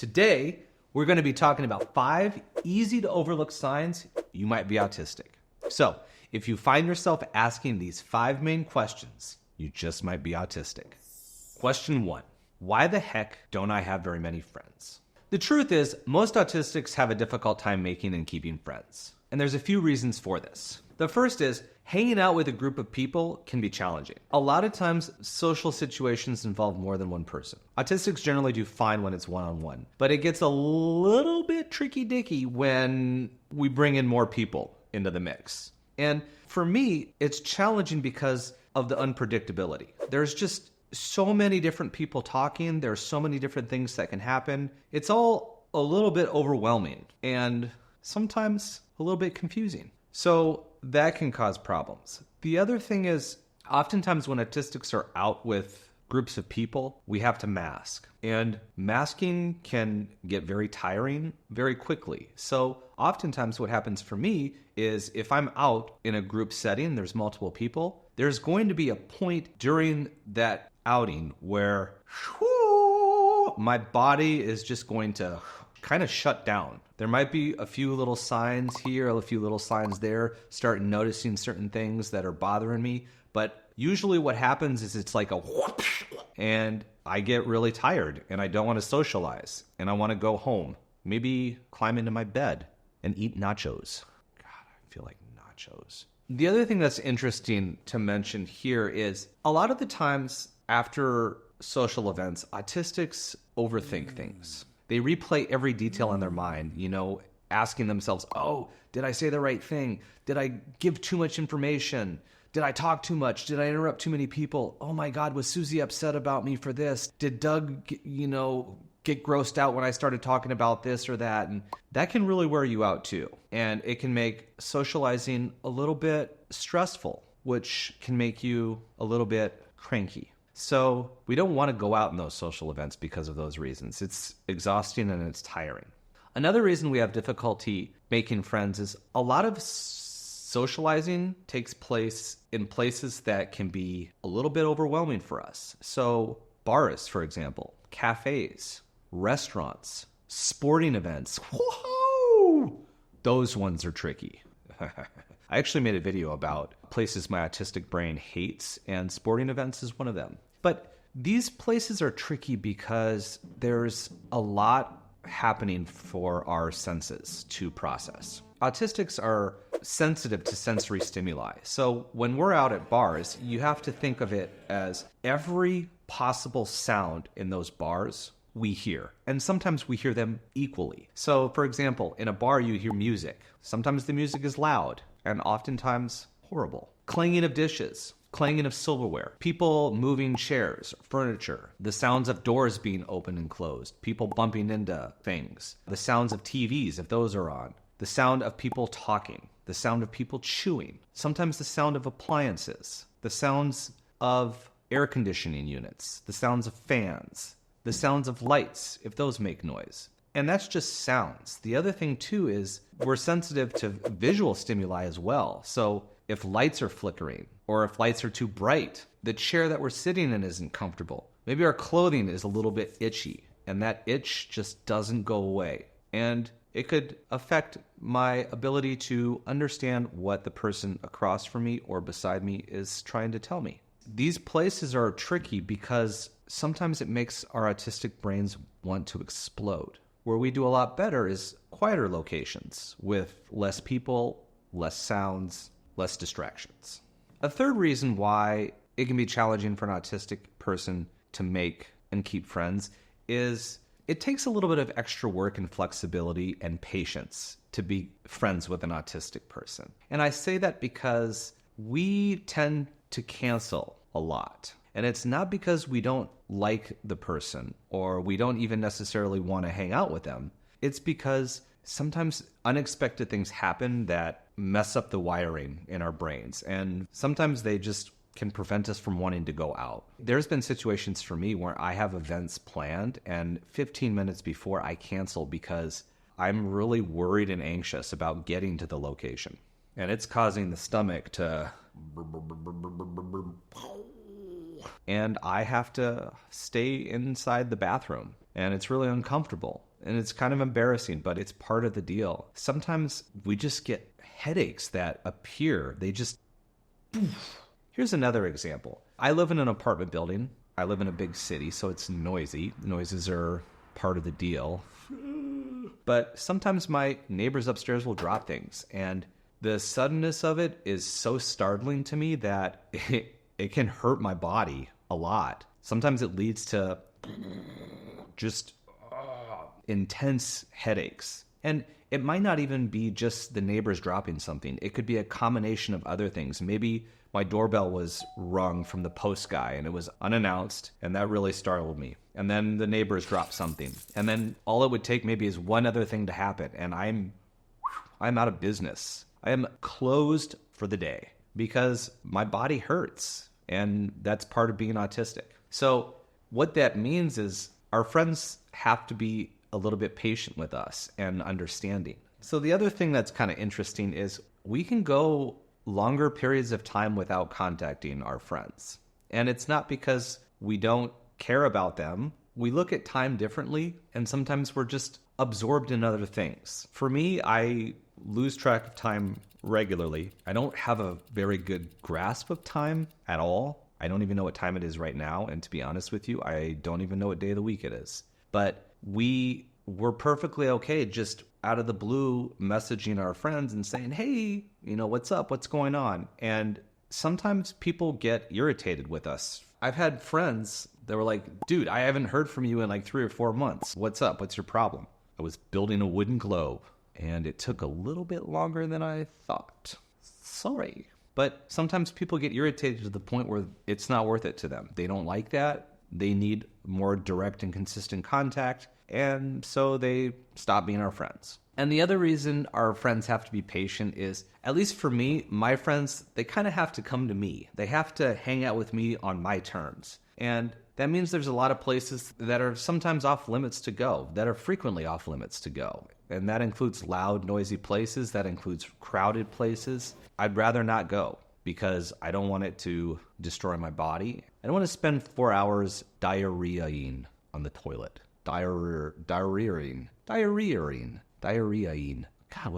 Today, we're going to be talking about 5 easy to overlook signs you might be autistic. So, if you find yourself asking these 5 main questions, you just might be autistic. Question 1. Why the heck don't I have very many friends? The truth is, most autistics have a difficult time making and keeping friends. And there's a few reasons for this. The first is, hanging out with a group of people can be challenging. A lot of times, social situations involve more than one person. Autistics generally do fine when it's one-on-one, but it gets a little bit tricky-dicky when we bring in more people into the mix. And for me, it's challenging because of the unpredictability. There's just so many different people talking. There's so many different things that can happen. It's all a little bit overwhelming and sometimes a little bit confusing. So that can cause problems. The other thing is, oftentimes when autistics are out with groups of people, we have to mask. And masking can get very tiring very quickly. So oftentimes what happens for me is if I'm out in a group setting, there's multiple people, there's going to be a point during that outing where my body is just going to kind of shut down. There might be a few little signs here, a few little signs there, start noticing certain things that are bothering me. But usually what happens is it's like a whoosh, and I get really tired and I don't want to socialize and I want to go home. Maybe climb into my bed and eat nachos. God, I feel like nachos. The other thing that's interesting to mention here is a lot of the times after social events, autistics overthink things. They replay every detail in their mind, asking themselves, oh, did I say the right thing? Did I give too much information? Did I talk too much? Did I interrupt too many people? Oh my God, was Susie upset about me for this? Did Doug, get grossed out when I started talking about this or that? And that can really wear you out too. And it can make socializing a little bit stressful, which can make you a little bit cranky. So we don't want to go out in those social events because of those reasons. It's exhausting and it's tiring. Another reason we have difficulty making friends is a lot of socializing takes place in places that can be a little bit overwhelming for us. So bars, for example, cafes, restaurants, sporting events. Whoa! Those ones are tricky. I actually made a video about places my autistic brain hates, and sporting events is one of them. But these places are tricky because there's a lot happening for our senses to process. Autistics are sensitive to sensory stimuli. So when we're out at bars, you have to think of it as every possible sound in those bars we hear. And sometimes we hear them equally. So for example, in a bar you hear music. Sometimes the music is loud and oftentimes horrible. Clanging of dishes, clanging of silverware, people moving chairs, furniture, the sounds of doors being opened and closed, people bumping into things, the sounds of TVs if those are on, the sound of people talking, the sound of people chewing, sometimes the sound of appliances, the sounds of air conditioning units, the sounds of fans, the sounds of lights if those make noise. And that's just sounds. The other thing too is we're sensitive to visual stimuli as well. So if lights are flickering or if lights are too bright, the chair that we're sitting in isn't comfortable. Maybe our clothing is a little bit itchy and that itch just doesn't go away. And it could affect my ability to understand what the person across from me or beside me is trying to tell me. These places are tricky because sometimes it makes our autistic brains want to explode. Where we do a lot better is quieter locations with less people, less sounds, less distractions. A third reason why it can be challenging for an autistic person to make and keep friends is it takes a little bit of extra work and flexibility and patience to be friends with an autistic person. And I say that because we tend to cancel a lot. And it's not because we don't like the person or we don't even necessarily want to hang out with them. It's because sometimes unexpected things happen that mess up the wiring in our brains. And sometimes they just can prevent us from wanting to go out. There's been situations for me where I have events planned and 15 minutes before I cancel because I'm really worried and anxious about getting to the location. And it's causing the stomach to... And I have to stay inside the bathroom. And it's really uncomfortable. And it's kind of embarrassing, but it's part of the deal. Sometimes we just get headaches that appear. They just... Here's another example. I live in an apartment building. I live in a big city, so it's noisy. Noises are part of the deal. But sometimes my neighbors upstairs will drop things, and the suddenness of it is so startling to me that it can hurt my body a lot. Sometimes it leads to just intense headaches. And it might not even be just the neighbors dropping something. It could be a combination of other things. Maybe my doorbell was rung from the post guy and it was unannounced, and that really startled me. And then the neighbors dropped something. And then all it would take maybe is one other thing to happen, and I'm out of business. I am closed for the day because my body hurts, and that's part of being autistic. So what that means is our friends have to be a little bit patient with us and understanding. So the other thing that's kind of interesting is we can go longer periods of time without contacting our friends. And it's not because we don't care about them. We look at time differently, and sometimes we're just absorbed in other things. For me, I lose track of time regularly. I don't have a very good grasp of time at all. I don't even know what time it is right now. And to be honest with you, I don't even know what day of the week it is. But we were perfectly okay just out of the blue messaging our friends and saying, hey, what's up? What's going on? And sometimes people get irritated with us. I've had friends that were like, dude, I haven't heard from you in like 3 or 4 months. What's up? What's your problem? I was building a wooden globe, and it took a little bit longer than I thought. Sorry. But sometimes people get irritated to the point where it's not worth it to them. They don't like that. They need more direct and consistent contact, and so they stop being our friends. And the other reason our friends have to be patient is, at least for me, my friends, they kind of have to come to me. They have to hang out with me on my terms. And that means there's a lot of places that are sometimes off limits to go, that are frequently off limits to go. And that includes loud, noisy places. That includes crowded places. I'd rather not go because I don't want it to destroy my body. I don't want to spend 4 hours diarrheaing on the toilet. Diarrheaing. God,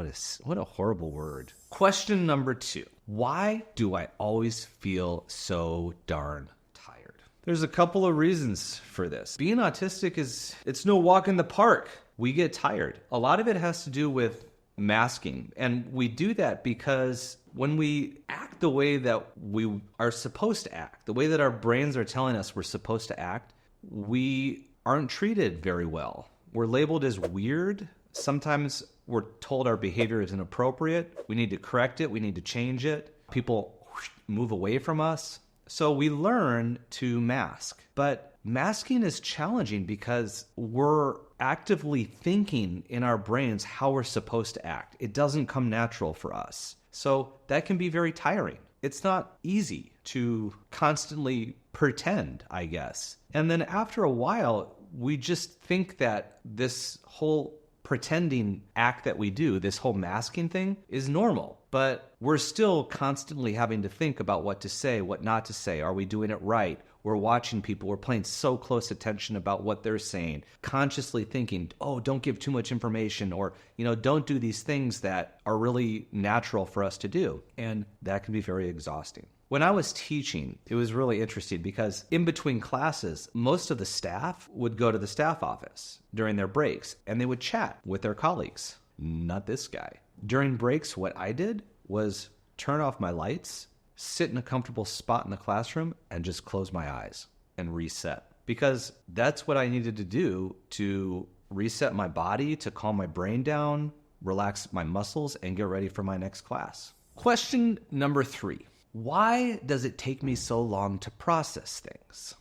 what a horrible word. Question number 2. Why do I always feel so darn tired? There's a couple of reasons for this. Being autistic it's no walk in the park. We get tired. A lot of it has to do with masking. And we do that because when we act the way that we are supposed to act, the way that our brains are telling us we're supposed to act, we aren't treated very well. We're labeled as weird. Sometimes we're told our behavior is inappropriate. We need to correct it. We need to change it. People move away from us. So we learn to mask. But masking is challenging because we're actively thinking in our brains how we're supposed to act. It doesn't come natural for us. So that can be very tiring. It's not easy to constantly pretend, I guess. And then after a while, we just think that this whole pretending act that we do, this whole masking thing, is normal. But we're still constantly having to think about what to say, what not to say. Are we doing it right? We're watching people. We're paying so close attention about what they're saying, consciously thinking, oh, don't give too much information, or, don't do these things that are really natural for us to do. And that can be very exhausting. When I was teaching, it was really interesting because in between classes, most of the staff would go to the staff office during their breaks and they would chat with their colleagues. Not this guy. During breaks, what I did was turn off my lights, sit in a comfortable spot in the classroom, and just close my eyes and reset. Because that's what I needed to do to reset my body, to calm my brain down, relax my muscles, and get ready for my next class. Question number 3. Why does it take me so long to process things?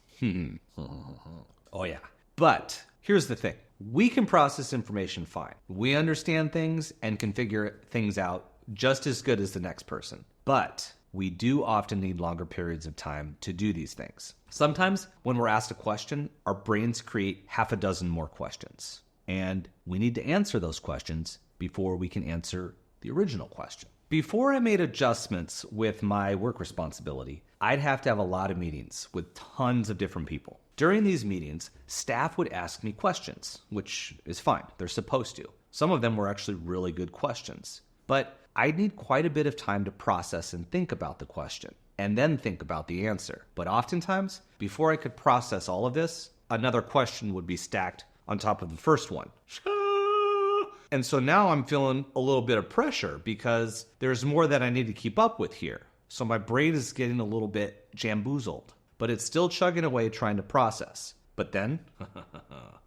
Oh yeah. But here's the thing. We can process information fine. We understand things and can figure things out just as good as the next person. But we do often need longer periods of time to do these things. Sometimes when we're asked a question, our brains create half a dozen more questions. And we need to answer those questions before we can answer the original question. Before I made adjustments with my work responsibility, I'd have to have a lot of meetings with tons of different people. During these meetings, staff would ask me questions, which is fine. They're supposed to. Some of them were actually really good questions. But I'd need quite a bit of time to process and think about the question, and then think about the answer. But oftentimes, before I could process all of this, another question would be stacked on top of the first one. And so now I'm feeling a little bit of pressure because there's more that I need to keep up with here. So my brain is getting a little bit jamboozled, but it's still chugging away trying to process. But then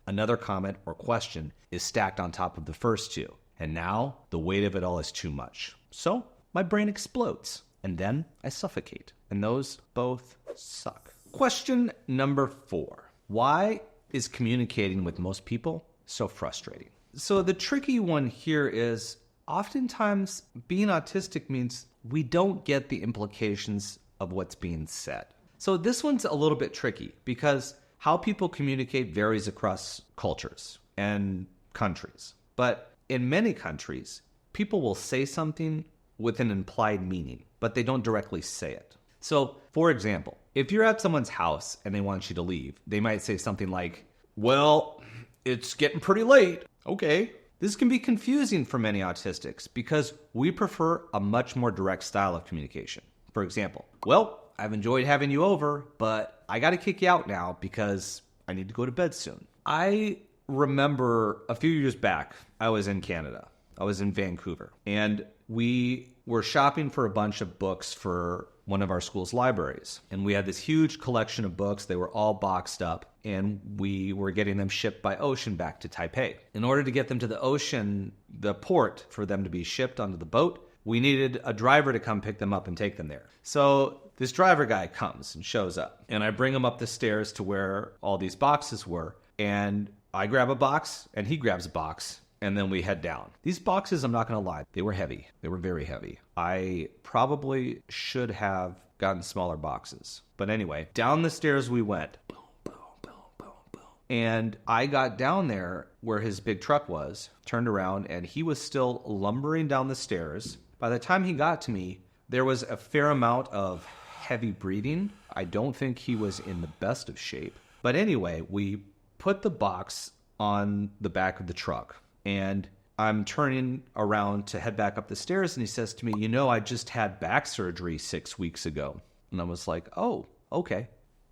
another comment or question is stacked on top of the first two. And now the weight of it all is too much. So my brain explodes and then I suffocate. And those both suck. Question number 4. Why is communicating with most people so frustrating? So the tricky one here is oftentimes being autistic means we don't get the implications of what's being said. So this one's a little bit tricky because how people communicate varies across cultures and countries. But in many countries, people will say something with an implied meaning, but they don't directly say it. So, for example, if you're at someone's house and they want you to leave, they might say something like, well, it's getting pretty late. Okay. This can be confusing for many autistics because we prefer a much more direct style of communication. For example, well, I've enjoyed having you over, but I got to kick you out now because I need to go to bed soon. I remember a few years back, I was in Canada. I was in Vancouver, and we were shopping for a bunch of books for one of our school's libraries. And we had this huge collection of books. They were all boxed up, and we were getting them shipped by ocean back to Taipei. In order to get them to the ocean, the port, for them to be shipped onto the boat, we needed a driver to come pick them up and take them there. So this driver guy comes and shows up, and I bring him up the stairs to where all these boxes were, and I grab a box, and he grabs a box, and then we head down. These boxes, I'm not going to lie, they were heavy. They were very heavy. I probably should have gotten smaller boxes. But anyway, down the stairs we went. Boom, boom, boom, boom, boom. And I got down there where his big truck was, turned around, and he was still lumbering down the stairs. By the time he got to me, there was a fair amount of heavy breathing. I don't think he was in the best of shape. But anyway, we put the box on the back of the truck, and I'm turning around to head back up the stairs, and he says to me, you know, I just had back surgery 6 weeks ago. And I was like, oh, okay.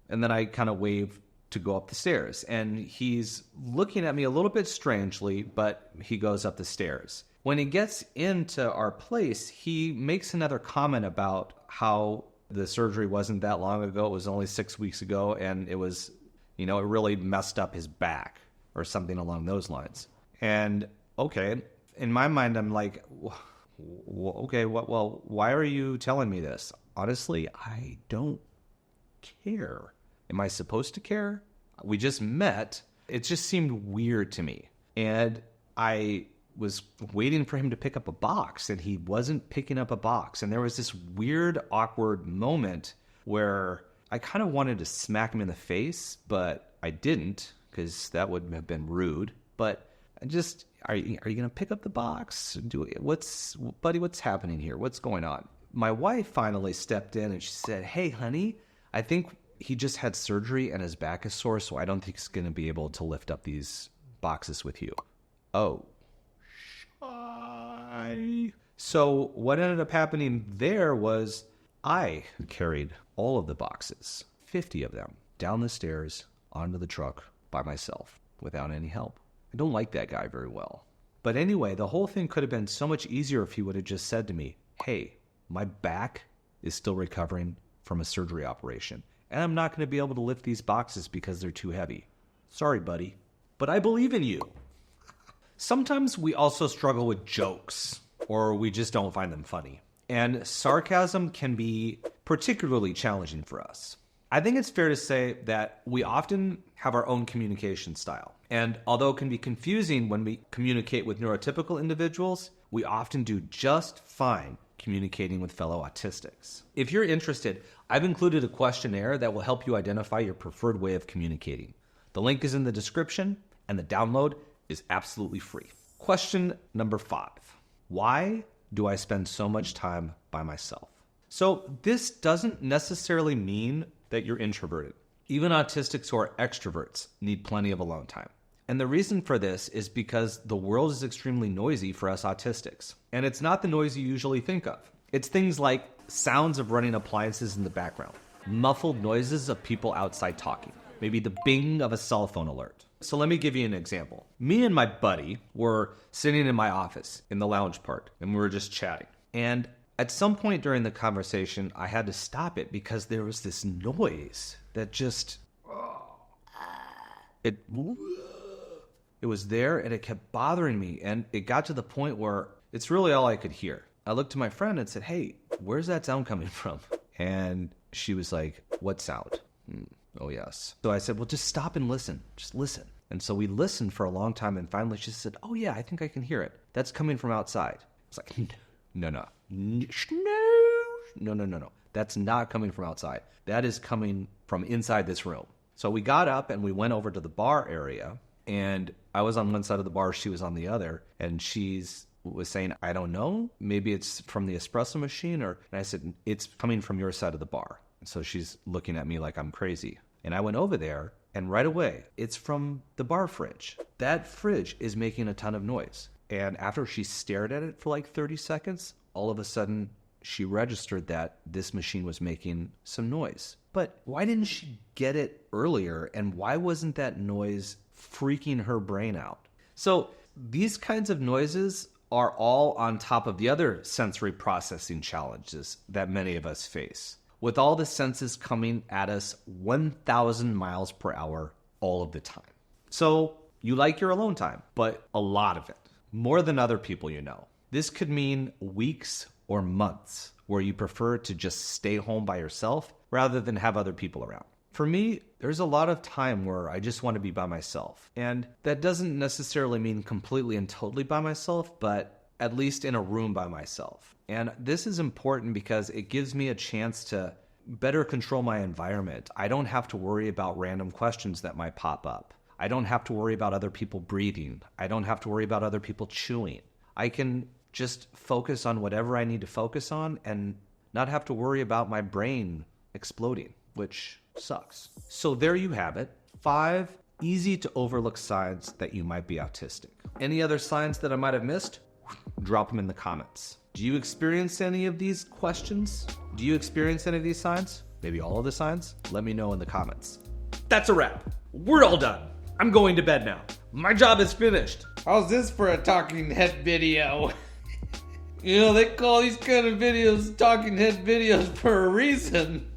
And then I kind of waved to go up the stairs, and he's looking at me a little bit strangely, but he goes up the stairs. When he gets into our place, he makes another comment about how the surgery wasn't that long ago. It was only 6 weeks ago, and it was, you know, it really messed up his back or something along those lines. And okay, in my mind, I'm like, okay, well, why are you telling me this? Honestly, I don't care. Am I supposed to care? We just met. It just seemed weird to me. And I was waiting for him to pick up a box, and he wasn't picking up a box. And there was this weird, awkward moment where I kind of wanted to smack him in the face, but I didn't because that would have been rude. But I just, are you going to pick up the box? Buddy, what's happening here? What's going on? My wife finally stepped in and she said, hey, honey, I think he just had surgery and his back is sore, so I don't think he's going to be able to lift up these boxes with you. Oh. So what ended up happening there was I carried all of the boxes, 50 of them, down the stairs onto the truck by myself without any help. I don't like that guy very well. But anyway, the whole thing could have been so much easier if he would have just said to me, hey, my back is still recovering from a surgery operation, and I'm not going to be able to lift these boxes because they're too heavy. Sorry, buddy, but I believe in you. Sometimes we also struggle with jokes, or we just don't find them funny. And sarcasm can be particularly challenging for us. I think it's fair to say that we often have our own communication style. And although it can be confusing when we communicate with neurotypical individuals, we often do just fine communicating with fellow autistics. If you're interested, I've included a questionnaire that will help you identify your preferred way of communicating. The link is in the description, and the download is absolutely free. Question number 5. Why do I spend so much time by myself? So this doesn't necessarily mean that you're introverted. Even autistics who are extroverts need plenty of alone time. And the reason for this is because the world is extremely noisy for us autistics. And it's not the noise you usually think of. It's things like sounds of running appliances in the background, muffled noises of people outside talking, maybe the bing of a cell phone alert. So let me give you an example. Me and my buddy were sitting in my office in the lounge part, and we were just chatting. And at some point during the conversation, I had to stop it because there was this noise that just, it was there and it kept bothering me. And it got to the point where it's really all I could hear. I looked to my friend and said, hey, where's that sound coming from? And she was like, what sound? Oh, yes. So I said, well, just stop and listen. Just listen. And so we listened for a long time. And finally she said, oh, yeah, I think I can hear it. That's coming from outside. I was like, no. That's not coming from outside. That is coming from inside this room. So we got up and we went over to the bar area. And I was on one side of the bar. She was on the other. And she was saying, I don't know. Maybe it's from the espresso machine. And I said, it's coming from your side of the bar. And so she's looking at me like I'm crazy. And I went over there. And right away, it's from the bar fridge. That fridge is making a ton of noise. And after she stared at it for like 30 seconds, all of a sudden, she registered that this machine was making some noise. But why didn't she get it earlier? And why wasn't that noise freaking her brain out? So these kinds of noises are all on top of the other sensory processing challenges that many of us face, with all the senses coming at us 1,000 miles per hour all of the time. So you like your alone time, but a lot of it, more than other people you know. This could mean weeks or months where you prefer to just stay home by yourself rather than have other people around. For me, there's a lot of time where I just want to be by myself. And that doesn't necessarily mean completely and totally by myself, but at least in a room by myself. And this is important because it gives me a chance to better control my environment. I don't have to worry about random questions that might pop up. I don't have to worry about other people breathing. I don't have to worry about other people chewing. I can just focus on whatever I need to focus on and not have to worry about my brain exploding, which sucks. So there you have it. 5 easy to overlook signs that you might be autistic. Any other signs that I might have missed? Drop them in the comments. Do you experience any of these questions? Do you experience any of these signs? Maybe all of the signs? Let me know in the comments. That's a wrap. We're all done. I'm going to bed now. My job is finished. How's this for a talking head video? You know, they call these kind of videos talking head videos for a reason.